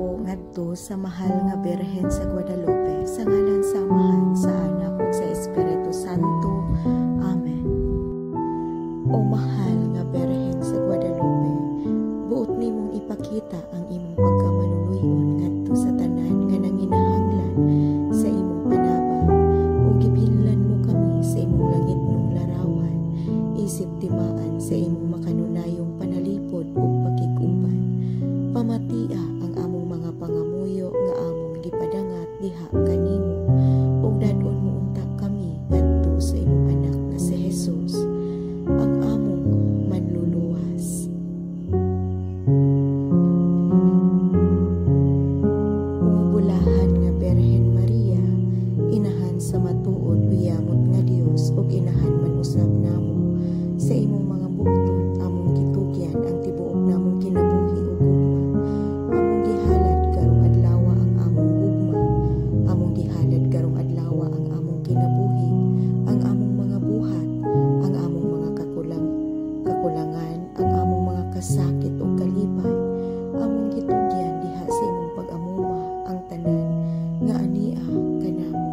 nagaampo ngadto sa mahal nga Birhen sa Guadalupe, sa ngalan sa Amahan, sa Anak ug sa Espiritu Santo. Amen. O mahal nga Birhen sa Guadalupe, buot nimong ipakita ang imong pagkamanuluyon ngadto sa tanan nga nanginahanglan sa imong panabang, ug gibilhan mo kami sa imong langitnong larawan, isip timaan sa imong makanunayong panalipod ug pakiguban. Pamatia ang among mga pangamuyo nga among gipadangat diha kanimo, ug dadon mo unta kami ngadto sa imong anak nga si Jesus, ang among manluluwas. Umubulahan nga Birhen Maria, inahan sa matuod uyamot nga Dios, ug inahan man usab namo sa imong mga bugton among gitugyan ang tibuok namong kinabuhi ug gugma. Among gihalad karong adlaw ang among gugma, among gihalad karong adlaw ang among kinabuhi, ang among mga buhat, ang among mga kakulangan, ang among mga kasakit ug kalipay, among gitugyan diha sa imong pag-amuma ang tanan nga ania kanamo.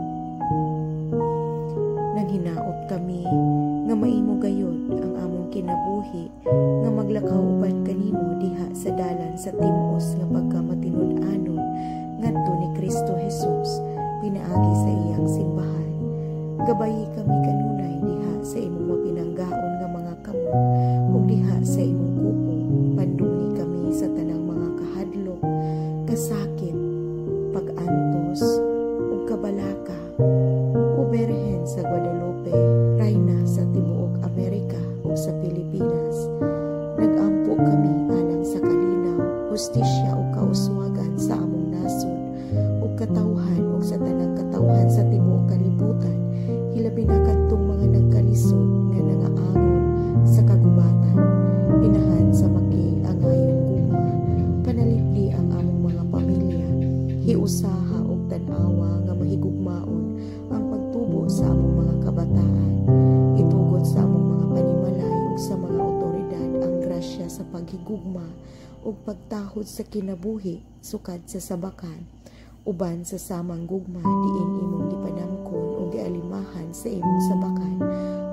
Naghinaot kami nga maimo gayod ang among kinabuhi nga maglakaw uban kanimo diha sa dalan sa tim-os nga pagkamatinud-anon ngadto ni Kristo Jesus pinaagi sa iyang simbahan. Gabayi kami kanunay diha sa imong mapinanggaon nga mga kamot ug diha sa imong kupo pandungi kami sa tanang mga kahadlok, kasakit, pag-antos ug kabalaka. O Birhen sa Guadalupe, Rayna sa tibuok Amerika ug sa Pilipinas, nagampo kami alang sa kalinaw, hustisya ug kauswagan sa among nasod ug katawhan ug sa tanang katawhan sa tibuok kalibutan, hilabi na kadtong mga nagkalisod nga nangaangon sa kagubatan. Inahan sa maki ang ayong guma, panalipdi ang among mga pamilya, hiusaha ug tan-awa nga mahigugmaon ang pagtubo sa among mga kabataan, itugot sa among mga panimalay ug sa mga otoridad ang grasya sa paghigugma ug pagtahod sa kinabuhi sukad sa sabakan, uban sa samang gugma diin imong gipanamkon ug gialimahan sa imong sabakan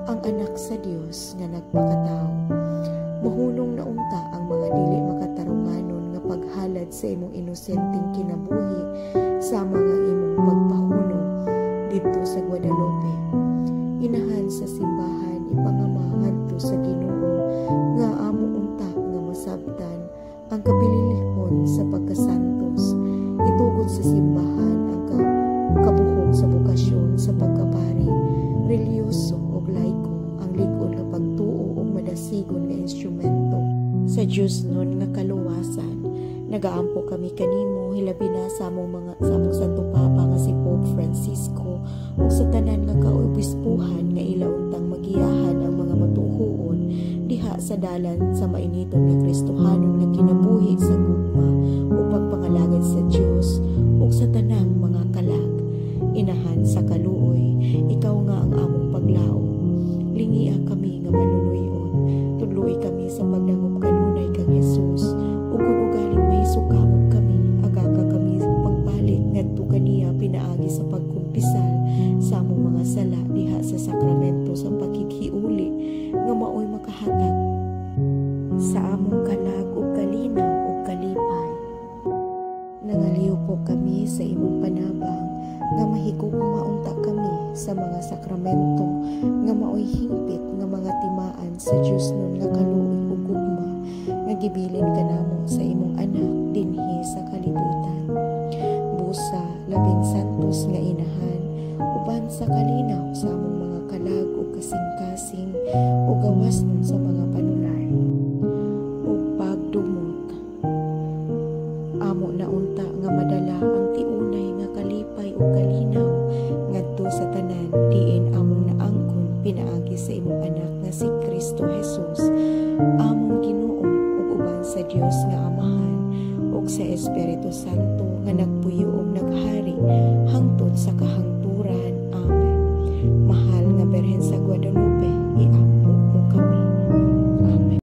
ang anak sa Dios nga nagpakatao. Mahunong na unta ang mga dili makatarunganon nga paghalad sa imong inosenteng kinabuhi sa mga imong pagpahunong dito sa Guadalupe. Inahan sa simbahan ipangama ngadto sa Ginoo nga amo unta nga masabtan ang kabililihon sa pagkasantos, itugod sa simbahan ang kabuhok sa bukasyon sa pagkapari, reliyoso ug laiko, ang lig-on nga pagtuo ug madasigon nga instrumento sa Dios nun nga kaluwasan. Nagaampo kami kanimo hilabi na sa among Santo Papa nga si Pope Francisco ug sa tanan nga kaobispuhan nga ila untang magiyahan ang mga matuhuon diha sa dalan sa mainiton nga Kristohanon nga kinabuhi sa gugma ug pagpangalagad sa Dios ug sa tanang mga kalag. Inahan sa kaluoy, ikaw nga ang among paglaom. Lingia kami nga maluluyon, tudloy kami sa pagdangop kanunay kang Jesus, ug kun ugaling may sukamot kami, agaga kami pagbalik ngadto kaniya pinaagi sa pagkumpisal sa among mga sala diha sa sakramento sa pagkikhiuli nga maoy makahatag sa among kalag ug kalinaw ug kalipay. Nangaliw po kami sa imong panabang nga mahigugma unta kami sa mga sakramento nga maoy hingpit nga mga timaan sa Dios nun nga kaluoy ug gugma nga gibilin kanamo sa imong anak dinhi sa kalibutan. Busa labing santos nga inahan, uban sa kalinaw sa among mga kalag ug kasing-kasing ug gawas nun sa mga panulay ug pagdumot. Amo na unta nga madala ang tiunay nga kalipay ug kalinaw ngadto sa tanan diin among naangkon pinaagi sa imong anak nga si Kristo Jesus, among Ginoo ug uban sa Dios nga Amahan ug sa Espiritu Santo nga